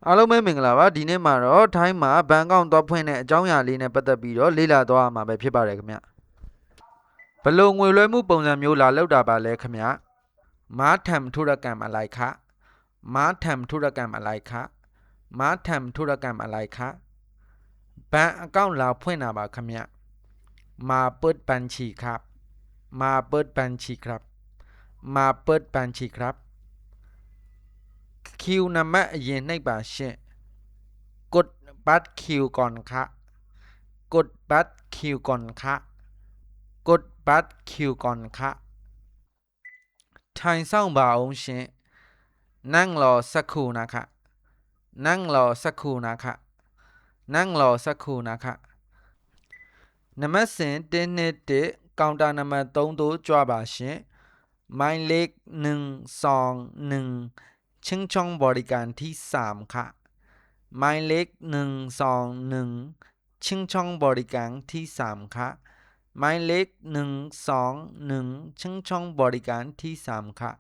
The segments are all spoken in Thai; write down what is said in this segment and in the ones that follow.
အားလုံးပဲမင်္ဂလာပါဒီနေ့မှာတော့ထိုင်းမှာဘန်ကောက်သွားဖွင့်တဲ့အကြောင်းအရာလေးနဲ့ပတ်သက်ပြီးတော့လေ့လာသွားရမှာပဲဖြစ်ပါတယ်ခင်ဗျဘလို့ငွေလွှဲမှုပုံစံမျိုးလာလောက်တာပါလဲခင်ဗျမားထမ်ธุรกรรมอะไรคะမားထမ်ธุรกรรมอะไรคะမားထမ်ธุรกรรมอะไรคะบန်အကောင့်လာဖွင့်တာပါခင်ဗျมาเปิดบัญชีครับมาเปิดบัญชีครับมาเปิดบัญชีครับคิวนำมาเย็นในบาเช่กดบัตรคิวก่อนค่ะกดบัตรคิวก่อนค่ะกดบัตรคิวก่อนค่ะထိုင်ဆောင်ပါအောင်ရှင်นั่งรอสักครู่นะคะนั่งรอสักครู่นะคะนั่งรอสักครู่นะคะနံပါတ်စဉ်121ကောင်တာနံပါတ်3တို့ကြွပါရှင်မိုင်းเลข121ชิงช่องบริการที่3ค่ะหมายเลข121ชิงช่องบริการที่3ค่ะหมายเลข121ชิงช่องบริการที่3ค่ะ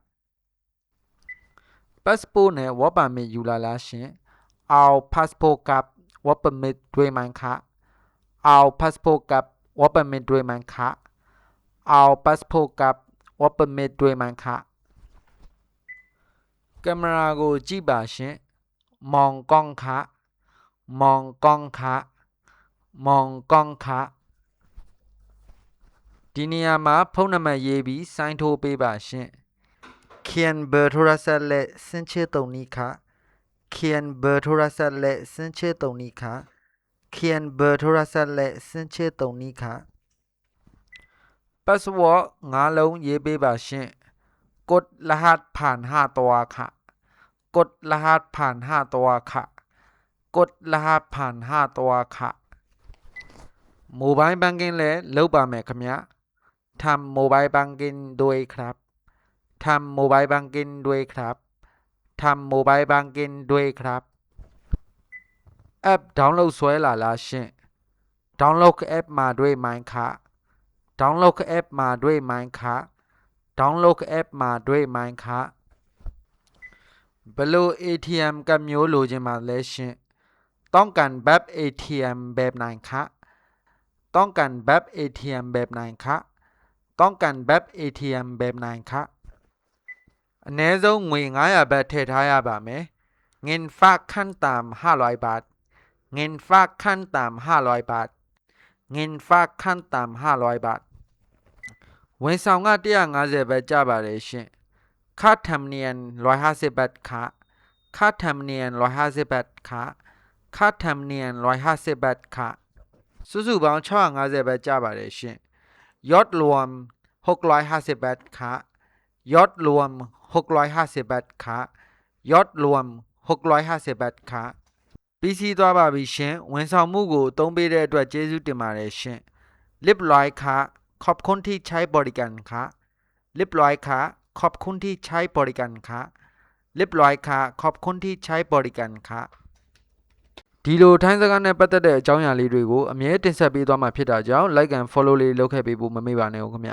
พาสปอร์ตနဲ့ work permit ယူလာလားရှင်เอา passport กับ work permit ด้วยไหมคะเอา passport กับ work permit ด้วยไหมคะเอา passport กับ work permit ด้วยไหมคะကင်မရာကိုကြည့်ပါရှင်มองกล้องค่ะมองกล้องค่ะมองกล้องค่ะဒီနေရာမှာဖုန်းနံပါတ်ရေးပြီးစိုင်းထိုးပေးပါရှင်เขียนเบอร์โทรศัพท์และสิ้นชื่อตรงนี้ค่ะเขียนเบอร์โทรศัพท์และสิ้นชื่อตรงนี้ค่ะเขียนเบอร์โทรศัพท์และสิ้นชื่อตรงนี้ค่ะพาสปอร์ต5လုံးရေးပေးပါရှင်กดรหัสผ่าน5ตัวค่ะกดรหัสผ่าน5ตัวค่ะกดรหัสผ่าน5ตัวค่ะโมบายแบงกิ้งလည်းလုပ်ပါမယ်ခင်ဗျทำโมบายแบงกิ้งด้วยครับทำโมบายแบงกิ้งด้วยครับทำโมบายแบงกิ้งด้วยครับแอปดาวน์โหลดสวยล่ะล่ะရှင်ดาวน์โหลดแอปมาด้วยไหมคะดาวน์โหลดแอปมาด้วยไหมคะดาวน์โหลดแอปมาด้วยไหมคะบลูATM กับမျိုးလိုချင်ပါလဲရှင်ต้องการแบบ ATM แบบไหนคะต้องการแบบ ATM แบบไหนคะต้องการแบบ ATM แบบไหนคะအနည်းဆုံးငွေ900ဘတ်ထည့်ထားရပါမယ်เงินฝากขั้นต่ำ500บาทเงินฝากขั้นต่ำ500บาทเงินฝากขั้นต่ำ500บาทဝန်ဆောင်က150ဘတ်ကျပါတယ်ရှင်ค่าธรรมเนียม150บาทค่ะค่าธรรมเนียม150บาทค่ะค่าธรรมเนียม150บาทค่ะစုစုပေါင်း650บาทကျပါတယ်ရှင်ยอดรวม650บาทค่ะยอดรวม650บาทค่ะยอดรวม650บาทค่ะပြီးစီးသွားပါပြီရှင်ဝန်ဆောင်မှုကိုအသုံးပေးတဲ့အတွက်ကျေးဇူးတင်ပါတယ်ရှင်เรียบร้อยค่ะขอบคุณที่ใช้บริการค่ะเรียบร้อยค่ะขอบคุณที่ใช้บริการค่ะเรียบร้อยค่ะขอบคุณที่ใช้บริการค่ะဒီလိုထိုင်းစကားနဲ့ပတ်သက်တဲ့အကြောင်းအရာလေးတွေကိုအမြဲတင်ဆက်ပေးသွားမှာဖြစ်တာကြောင့် like and follow လေးလုပ်ခဲ့ပေးဖို့မမေ့ပါနဲ့ဦးခင်ဗျ